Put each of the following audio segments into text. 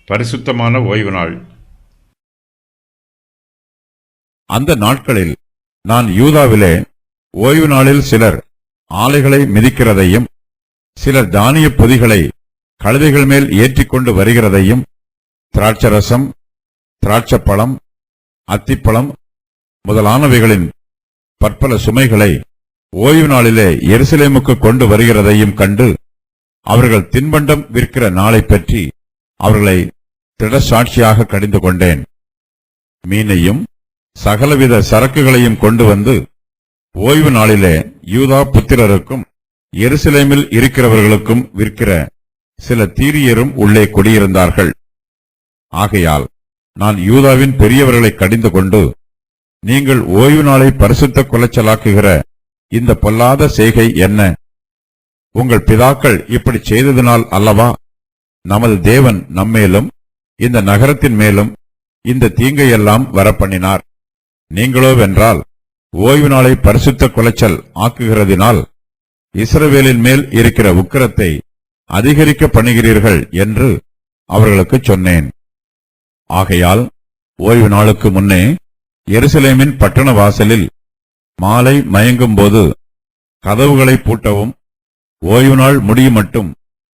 பரிசுத்தமான ஓய்வு நாள். அந்த நாட்களில் நான் யூதாவிலே ஓய்வு நாளில் சிலர் ஆலைகளை மிதிக்கிறதையும் சிலர் தானிய பொதிகளை கழுதைகள் மேல் ஏற்றிக்கொண்டு வருகிறதையும் திராட்சரசம், திராட்சப்பழம், அத்திப்பழம் முதலானவைகளின் பற்பல சுமைகளை ஓய்வு நாளிலே எருசலேமுக்கு கொண்டு வருகிறதையும் கண்டு அவர்கள் தின்பண்டம் விற்கிற நாளை பற்றி அவர்களை திடசாட்சியாக கடிந்து கொண்டேன். மீனையும் சகலவித சரக்குகளையும் கொண்டு வந்து ஓய்வு நாளிலே யூதா புத்திரருக்கும் எருசலேமில் இருக்கிறவர்களுக்கும் விற்கிற சில தீரியரும் உள்ளே குடியிருந்தார்கள். ஆகையால் நான் யூதாவின் பெரியவர்களை கடிந்து கொண்டு, நீங்கள் ஓய்வு நாளை பரிசுத்த குலைச்சலாக்குகிற இந்த பொல்லாத செய்கை என்ன? உங்கள் பிதாக்கள் இப்படி செய்ததினால் அல்லவா நமது தேவன் நம்மேலும் இந்த நகரத்தின் மேலும் இந்த தீங்கையெல்லாம் வரப்பண்ணினார். நீங்களோவென்றால் ஓய்வு நாளை பரிசுத்த குலைச்சல் ஆக்குகிறதினால் இஸ்ரவேலின் மேல் இருக்கிற உக்கிரத்தை அதிகரிக்க பண்ணுகிறீர்கள் என்று அவர்களுக்கு சொன்னேன். ஆகையால் ஓய்வு நாளுக்கு முன்னே எருசலேமின் பட்டண வாசலில் மாலை மயங்கும்போது கதவுகளை பூட்டவும் ஓய்வு நாள் முடியும் மட்டும்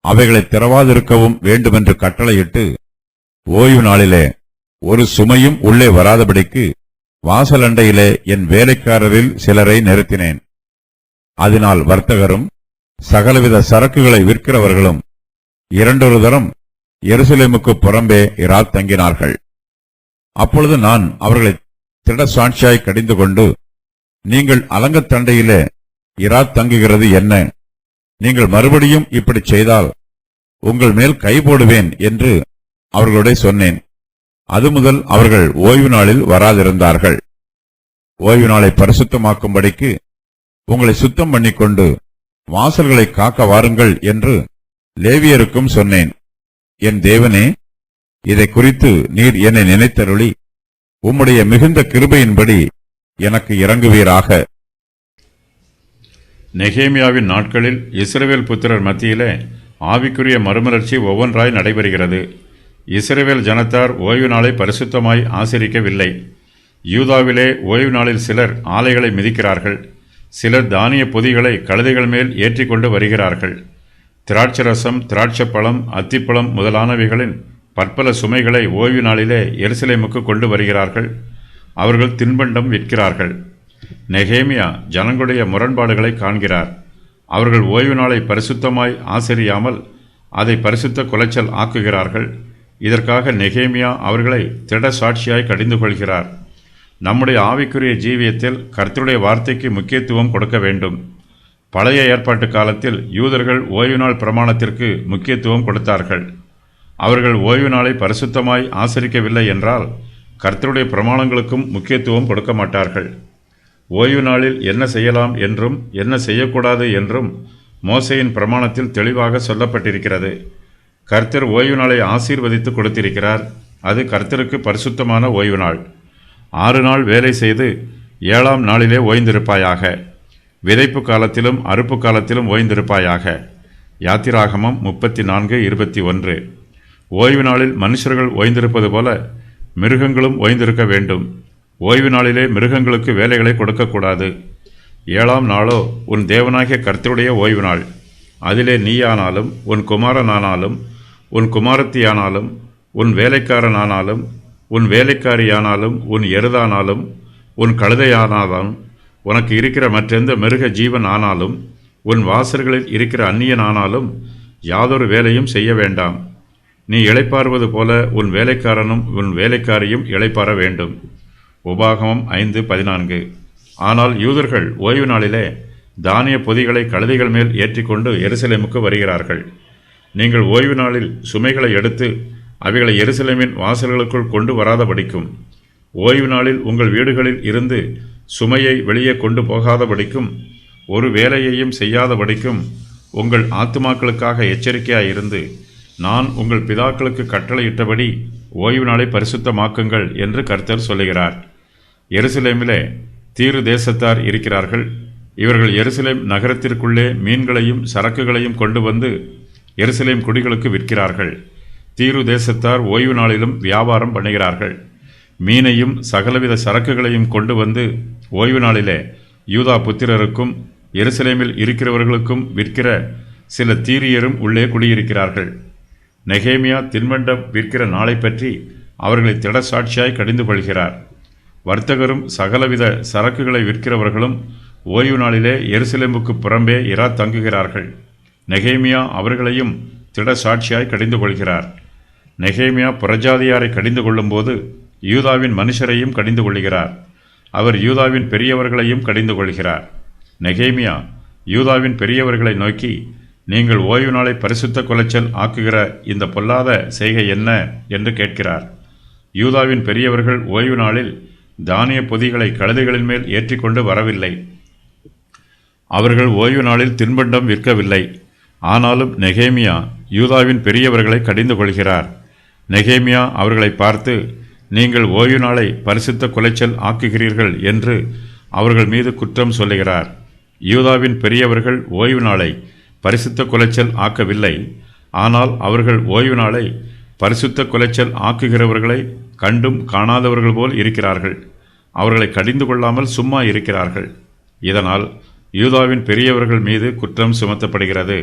அவைகளை திறவாதிருக்கவும் வேண்டுமென்று கட்டளையிட்டு ஓய்வு நாளிலே ஒரு சுமையும் உள்ளே வராதபடிக்கு வாசலண்டையிலே என் வேலைக்காரரில் சிலரை நிறுத்தினேன். அதனால் வர்த்தகரும் சகலவித சரக்குகளை விற்கிறவர்களும் இரண்டொரு தரம் எருசலேமுக்கு புறம்பே இராத் தங்கினார்கள். அப்பொழுது நான் அவர்களை திடசாட்சியாய் கடிந்து கொண்டு, நீங்கள் அலங்கத்தண்டையிலே இராத் தங்குகிறது என்ன? நீங்கள் மறுபடியும் இப்படி செய்தால் உங்கள் மேல் கை போடுவேன் என்று அவர்களுடைய சொன்னேன். அது முதல் அவர்கள் ஓய்வு நாளில் வராதிருந்தார்கள். ஓய்வு நாளை பரிசுத்தமாக்கும்படிக்கு உங்களை சுத்தம் பண்ணிக்கொண்டு வாசல்களை காக்க வாருங்கள் என்று லேவியருக்கும் சொன்னேன். என் தேவனே, இதை குறித்து நீர் என்னை நினைத்தருளி உம்முடைய மிகுந்த கிருபையின்படி எனக்கு இறங்குவீராக. நெகேமியாவின் நாட்களில் இஸ்ரவேல் புத்திரர் மத்தியிலே ஆவிக்குரிய மறுமலர்ச்சி ஒவ்வொன்றாய் நடைபெறுகிறது. இஸ்ரவேல் ஜனத்தார் ஓய்வு நாளை பரிசுத்தமாய் ஆசரிக்கவில்லை. யூதாவிலே ஓய்வு நாளில் சிலர் ஆலைகளை மிதிக்கிறார்கள். சிலர் தானிய பொதிகளை கழுதைகள் மேல் ஏற்றிக்கொண்டு வருகிறார்கள். திராட்சரசம், திராட்சப்பழம், அத்திப்பழம் முதலானவைகளின் பற்பல சுமைகளை ஓய்வு நாளிலே எருசலேமுக்கு கொண்டு வருகிறார்கள். அவர்கள் தின்பண்டம் விற்கிறார்கள். நெகேமியா ஜனங்களுடைய முரண்பாடுகளை காண்கிறார். அவர்கள் ஓய்வு நாளை பரிசுத்தமாய் ஆசரியாமல் அதை பரிசுத்த குலைச்சல் ஆக்குகிறார்கள். இதற்காக நெகேமியா அவர்களை திட சாட்சியாய் கடிந்து கொள்கிறார். நம்முடைய ஆவிக்குரிய ஜீவியத்தில் கர்த்தருடைய வார்த்தைக்கு முக்கியத்துவம் கொடுக்க வேண்டும். பழைய ஏற்பாட்டு காலத்தில் யூதர்கள் ஓய்வு நாள் பிரமாணத்திற்கு முக்கியத்துவம் கொடுத்தார்கள். அவர்கள் ஓய்வு நாளை பரிசுத்தமாய் ஆசரிக்கவில்லை என்றால் கர்த்தருடைய பிரமாணங்களுக்கும் முக்கியத்துவம் கொடுக்க மாட்டார்கள். ஓய்வு நாளில் என்ன செய்யலாம் என்றும் என்ன செய்யக்கூடாது என்றும் மோசேயின் பிரமாணத்தில் தெளிவாக சொல்லப்பட்டிருக்கிறது. கர்த்தர் ஓய்வு நாளை ஆசீர்வதித்து கொடுத்திருக்கிறார். அது கர்த்தருக்கு பரிசுத்தமான ஓய்வு நாள். 6 நாள் வேலை செய்து 7ஆம் நாளிலே ஓய்ந்திருப்பாயாக. விதைப்பு காலத்திலும் அறுப்பு காலத்திலும் ஓய்ந்திருப்பாயாக. யாத்திராகமம் 34:21. ஓய்வு நாளில் மனுஷர்கள் ஓய்ந்திருப்பது போல மிருகங்களும் ஓய்ந்திருக்க வேண்டும். ஓய்வு நாளிலே மிருகங்களுக்கு வேலைகளை கொடுக்கக்கூடாது. 7ஆம் நாளோ உன் தேவனாகிய கர்த்தருடைய ஓய்வு நாள். அதிலே நீயானாலும் உன் குமாரனானாலும் உன் குமாரத்தியானாலும் உன் வேலைக்காரனானாலும் உன் வேலைக்காரியானாலும் உன் எருதானாலும் உன் கழுதையானாலும் உனக்கு இருக்கிற மற்றெந்த மிருக ஜீவன் ஆனாலும் உன் வாசல்களில் இருக்கிற அந்நியனானாலும் யாதொரு வேலையும் செய்ய வேண்டாம். நீ இளைப்பாறுவது போல உன் வேலைக்காரனும் உன் வேலைக்காரியும் இளைப்பாற வேண்டும். உபாகமம் 5:14. ஆனால் யூதர்கள் ஓய்வு நாளிலே தானிய பொதிகளை கழுதைகள் மேல் ஏற்றிக்கொண்டு எருசலேமுக்கு வருகிறார்கள். நீங்கள் ஓய்வு நாளில் சுமைகளை எடுத்து அவைகளை எருசலேமின் வாசல்களுக்குள் கொண்டு வராதபடிக்கும், ஓய்வு நாளில் உங்கள் வீடுகளில் இருந்து சுமையை வெளியே கொண்டு போகாதபடிக்கும், ஒரு வேலையையும் செய்யாதபடிக்கும் உங்கள் ஆத்துமாக்களுக்காக எச்சரிக்கையாயிருந்து நான் உங்கள் பிதாக்களுக்கு கட்டளையிட்டபடி ஓய்வு நாளை பரிசுத்தமாக்குங்கள் என்று கர்த்தர் சொல்லுகிறார். எருசலேமிலே தீரு தேசத்தார் இருக்கிறார்கள். இவர்கள் எருசலேம் நகரத்திற்குள்ளே மீன்களையும் சரக்குகளையும் கொண்டு வந்து எருசலேம் குடிகளுக்கு விற்கிறார்கள். தீரு தேசத்தார் ஓய்வு நாளிலும் வியாபாரம் பண்ணுகிறார்கள். மீனையும் சகலவித சரக்குகளையும் கொண்டு வந்து ஓய்வு நாளிலே யூதா புத்திரருக்கும் எருசலேமில் இருக்கிறவர்களுக்கும் விற்கிற சில தீரியரும் உள்ளே குடியிருக்கிறார்கள். நெகேமியா தின்பண்டம் விற்கிற நாளை பற்றி அவர்களை திடசாட்சியாய் கடிந்து கொள்கிறார். வர்த்தகரும் சகலவித சரக்குகளை விற்கிறவர்களும் ஓய்வு நாளிலே எருசலேமுக்கு புறம்பே இரா தங்குகிறார்கள். நெகேமியா அவர்களையும் திடசாட்சியாய் கடிந்து கொள்கிறார். நெகேமியா புறஜாதியாரை கடிந்து கொள்ளும்போது யூதாவின் மனுஷரையும் கடிந்து கொள்கிறார். அவர் யூதாவின் பெரியவர்களையும் கடிந்து கொள்கிறார். நெகேமியா யூதாவின் பெரியவர்களை நோக்கி, நீங்கள் ஓய்வு நாளை பரிசுத்த குலைச்சல் ஆக்குகிற இந்த பொல்லாத செய்கை என்ன என்று கேட்கிறார். யூதாவின் பெரியவர்கள் ஓய்வு நாளில் தானிய பொதிகளை கழுதைகளின் மேல் ஏற்றிக்கொண்டு வரவில்லை. அவர்கள் ஓய்வு நாளில் தின்பண்டம் விற்கவில்லை. ஆனாலும் நெகேமியா யூதாவின் பெரியவர்களை கடிந்து கொள்கிறார். நெகேமியா அவர்களை பார்த்து, நீங்கள் ஓய்வு நாளை பரிசுத்த குலைச்சல் ஆக்குகிறீர்கள் என்று அவர்கள் மீது குற்றம் சொல்லுகிறார். யூதாவின் பெரியவர்கள் ஓய்வு நாளை பரிசுத்த குலைச்சல் ஆக்கவில்லை. ஆனால் அவர்கள் ஓய்வு நாளை பரிசுத்த குலைச்சல் ஆக்குகிறவர்களை கண்டும் காணாதவர்கள் போல் இருக்கிறார்கள். அவர்களை கடிந்து கொள்ளாமல் சும்மா இருக்கிறார்கள். இதனால் யூதாவின் பெரியவர்கள் மீது குற்றம் சுமத்தப்படுகிறது.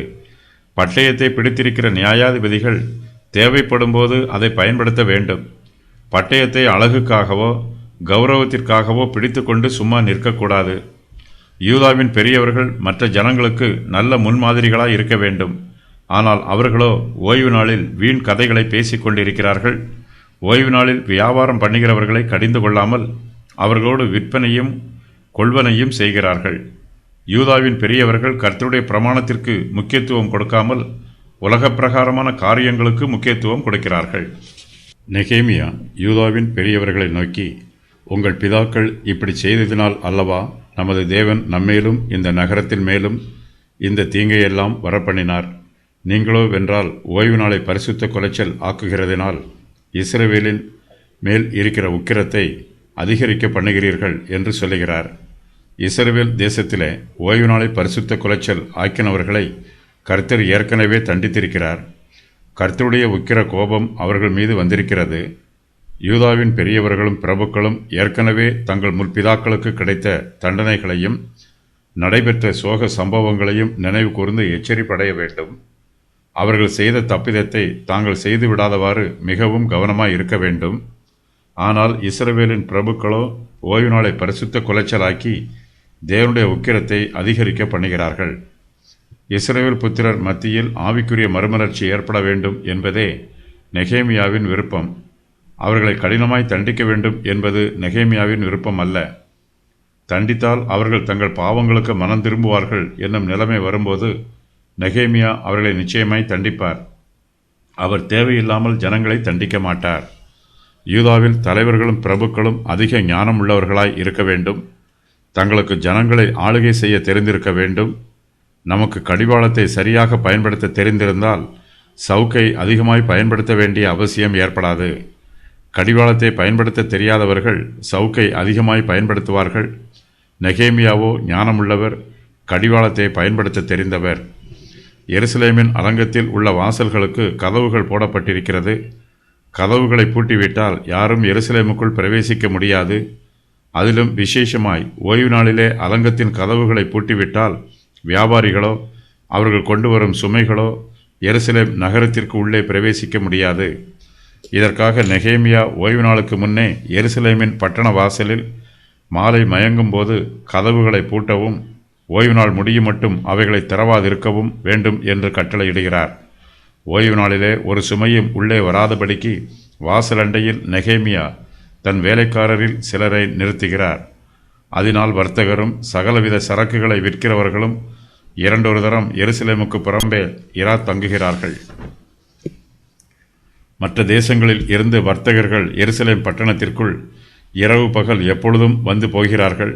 பட்டயத்தை பிடித்திருக்கிற நியாயாதிபதிகள் தேவைப்படும்போது அதை பயன்படுத்த வேண்டும். பட்டயத்தை அழகுக்காகவோ கௌரவத்திற்காகவோ பிடித்துக்கொண்டு சும்மா நிற்கக்கூடாது. யூதாவின் பெரியவர்கள் மற்ற ஜனங்களுக்கு நல்ல முன்மாதிரிகளாய் இருக்க வேண்டும். ஆனால் அவர்களோ ஓய்வு நாளில் வீண் கதைகளை பேசிக் கொண்டிருக்கிறார்கள். ஓய்வு நாளில் வியாபாரம் பண்ணுகிறவர்களை கடிந்து கொள்ளாமல் அவர்களோடு விற்பனையும் கொள்வனையும் செய்கிறார்கள். யூதாவின் பெரியவர்கள் கர்த்தருடைய பிரமாணத்திற்கு முக்கியத்துவம் கொடுக்காமல் உலக பிரகாரமான காரியங்களுக்கு முக்கியத்துவம் கொடுக்கிறார்கள். நெகேமியா யூதாவின் பெரியவர்களை நோக்கி, உங்கள் பிதாக்கள் இப்படி செய்ததினால் அல்லவா நமது தேவன் நம்மேலும் இந்த நகரத்தின் மேலும் இந்த தீங்கையெல்லாம் வரப்பண்ணினார். நீங்களோ வென்றால் ஓய்வு நாளை பரிசுத்த குலைச்சல் ஆக்குகிறதினால் இஸ்ரவேலின் மேல் இருக்கிற உக்கிரத்தை அதிகரிக்க பண்ணுகிறீர்கள் என்று சொல்லுகிறார். இஸ்ரவேல் தேசத்திலே ஓய்வு நாளை பரிசுத்த குலைச்சல் ஆக்கினவர்களை கர்த்தர் ஏற்கனவே தண்டித்திருக்கிறார். கர்த்தருடைய உக்கிர கோபம் அவர்கள் மீது வந்திருக்கிறது. யூதாவின் பெரியவர்களும் பிரபுக்களும் ஏற்கனவே தங்கள் முற்பிதாக்களுக்கு கிடைத்த தண்டனைகளையும் நடைபெற்ற சோக சம்பவங்களையும் நினைவு கூர்ந்து எச்சரிப்படைய வேண்டும். அவர்கள் செய்த தப்பிதத்தை தாங்கள் செய்து விடாதவாறு மிகவும் கவனமாய் இருக்க வேண்டும். ஆனால் இஸ்ரவேலின் பிரபுக்களோ ஓய்வு நாளை பரிசுத்த குலைச்சலாக்கி தேவனுடைய உக்கிரத்தை அதிகரிக்க பண்ணுகிறார்கள். இஸ்ரவேல் புத்திரர் மத்தியில் ஆவிக்குரிய மறுமலர்ச்சி ஏற்பட வேண்டும் என்பதே நெகேமியாவின் விருப்பம். அவர்களை கடினமாய் தண்டிக்க வேண்டும் என்பது நெகேமியாவின் விருப்பம் அல்ல. தண்டித்தால் அவர்கள் தங்கள் பாவங்களுக்கு மனம் திரும்புவார்கள் என்னும் நிலைமை வரும்போது நெகேமியா அவர்களை நிச்சயமாய் தண்டிப்பார். அவர் தேவையில்லாமல் ஜனங்களை தண்டிக்க மாட்டார். யூதாவில் தலைவர்களும் பிரபுக்களும் அதிக ஞானம் உள்ளவர்களாய் இருக்க வேண்டும். தங்களுக்கு ஜனங்களை ஆளுகை செய்ய தெரிந்திருக்க வேண்டும். நமக்கு கடிவாளத்தை சரியாக பயன்படுத்த தெரிந்திருந்தால் சவுக்கை அதிகமாய் பயன்படுத்த வேண்டிய அவசியம் ஏற்படாது. கடிவாளத்தை பயன்படுத்த தெரியாதவர்கள் சவுக்கை அதிகமாய் பயன்படுத்துவார்கள். நெகேமியாவோ ஞானமுள்ளவர், கடிவாளத்தை பயன்படுத்த தெரிந்தவர். எருசலேமின் அரங்கத்தில் உள்ள வாசல்களுக்கு கதவுகள் போடப்பட்டிருக்கிறது. கதவுகளை பூட்டிவிட்டால் யாரும் எருசலேமுக்குள் பிரவேசிக்க முடியாது. அதிலும் விசேஷமாய் ஓய்வு நாளிலே அரங்கத்தின் கதவுகளை பூட்டிவிட்டால் வியாபாரிகளோ அவர்கள் கொண்டு வரும் சுமைகளோ எருசலேம் நகரத்திற்கு உள்ளே பிரவேசிக்க முடியாது. இதற்காக நெகேமியா ஓய்வு நாளுக்கு முன்னே எருசலேமின் பட்டண வாசலில் மாலை மயங்கும் போது கதவுகளை பூட்டவும் ஓய்வு நாள் முடியும் மட்டும் அவைகளை திறவாதிருக்கவும் வேண்டும் என்று கட்டளையிடுகிறார். ஓய்வு நாளிலே ஒரு சுமையும் உள்ளே வராதபடிக்கு வாசலண்டையில் நெகேமியா தன் வேலைக்காரரில் சிலரை நிறுத்துகிறார். அதனால் வர்த்தகரும் சகலவித சரக்குகளை விற்கிறவர்களும் இரண்டொரு தரம் எருசலேமுக்கு புறம்பே இரா தங்குகிறார்கள். மற்ற தேசங்களில் இருந்து வர்த்தகர்கள் எருசலேம் பட்டணத்திற்குள் இரவு பகல் எப்பொழுதும் வந்து போகிறார்கள்.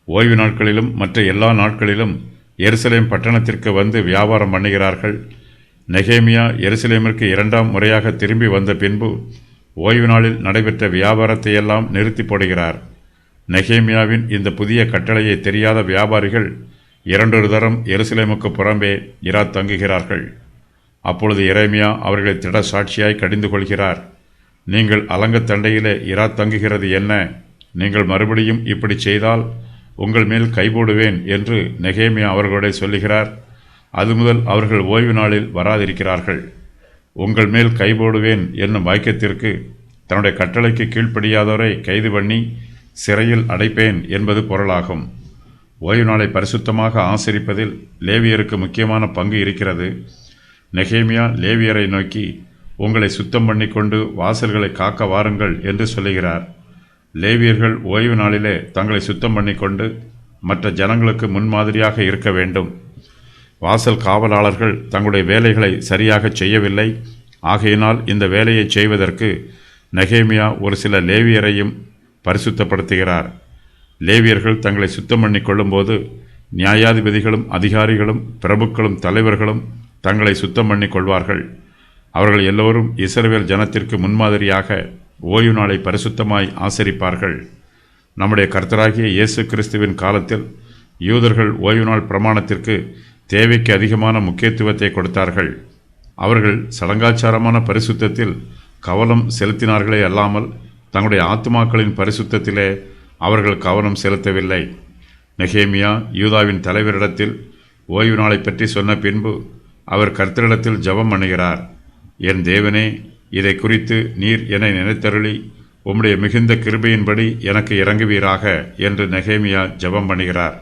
ஓய்வு நாட்களிலும் மற்ற எல்லா நாட்களிலும் எருசலேம் பட்டணத்திற்கு வந்து வியாபாரம் பண்ணுகிறார்கள். நெகேமியா எருசலேமிற்கு 2ஆம் முறையாக திரும்பி வந்த பின்பு ஓய்வு நாளில் நடைபெற்ற வியாபாரத்தையெல்லாம் நிறுத்தி போடுகிறார். நெகேமியாவின் இந்த புதிய கட்டளையை தெரியாத வியாபாரிகள் இரண்டொரு தரம் எருசலேமுக்கு புறம்பே இரா தங்குகிறார்கள். அப்பொழுது எரேமியா அவர்களை திட சாட்சியாய் கடிந்து கொள்கிறார். நீங்கள் அலங்கத்தண்டையிலே இரா தங்குகிறது என்ன? நீங்கள் மறுபடியும் இப்படி செய்தால் உங்கள் மேல் கைபோடுவேன் என்று நெகேமியா அவர்களோட சொல்லுகிறார். அது முதல் அவர்கள் ஓய்வு நாளில் வராதிருக்கிறார்கள். உங்கள் மேல் கைபோடுவேன் என்னும் வாக்கியத்திற்கு தன்னுடைய கட்டளைக்கு கீழ்ப்படியாதோரை கைது பண்ணி சிறையில் அடைப்பேன் என்பது பொருளாகும். ஓய்வு நாளை பரிசுத்தமாக ஆசரிப்பதில் லேவியருக்கு முக்கியமான பங்கு இருக்கிறது. நெகேமியா லேவியரை நோக்கி, உங்களை சுத்தம் பண்ணி கொண்டு வாசல்களை காக்க வாருங்கள் என்று சொல்லுகிறார். லேவியர்கள் ஓய்வு நாளிலே தங்களை சுத்தம் பண்ணி கொண்டு மற்ற ஜனங்களுக்கு முன்மாதிரியாக இருக்க வேண்டும். வாசல் காவலாளர்கள் தங்களுடைய வேலைகளை சரியாக செய்யவில்லை. ஆகையினால் இந்த வேலையை செய்வதற்கு நெகேமியா ஒரு சில லேவியரையும் பரிசுத்தப்படுத்துகிறார். லேவியர்கள் தங்களை சுத்தம் பண்ணி கொள்ளும்போது நியாயாதிபதிகளும் அதிகாரிகளும் பிரபுக்களும் தலைவர்களும் தங்களை சுத்தம் பண்ணி கொள்வார்கள். அவர்கள் எல்லோரும் இஸ்ரவேல் ஜனத்திற்கு முன்மாதிரியாக ஓய்வு நாளை பரிசுத்தமாய் ஆசரிப்பார்கள். நம்முடைய கர்த்தராகிய இயேசு கிறிஸ்துவின் காலத்தில் யூதர்கள் ஓய்வு நாள் பிரமாணத்திற்கு தேவைக்கு அதிகமான முக்கியத்துவத்தை கொடுத்தார்கள். அவர்கள் சடங்காச்சாரமான பரிசுத்தத்தில் கவனம் செலுத்தினார்களே அல்லாமல் தங்களுடைய ஆத்துமாக்களின் பரிசுத்தத்திலே அவர்கள் கவனம் செலுத்தவில்லை. நெகேமியா யூதாவின் தலைவரிடத்தில் ஓய்வு நாளை பற்றி சொன்ன பின்பு அவர் கர்த்தரிடத்தில் ஜெபம் பண்ணுகிறார். என் தேவனே, இதை குறித்து நீர் என்னை நினைத்தருளி உம்முடைய மிகுந்த கிருபையின்படி எனக்கு இறங்குவீராக என்று நெகேமியா ஜெபம் பண்ணுகிறார்.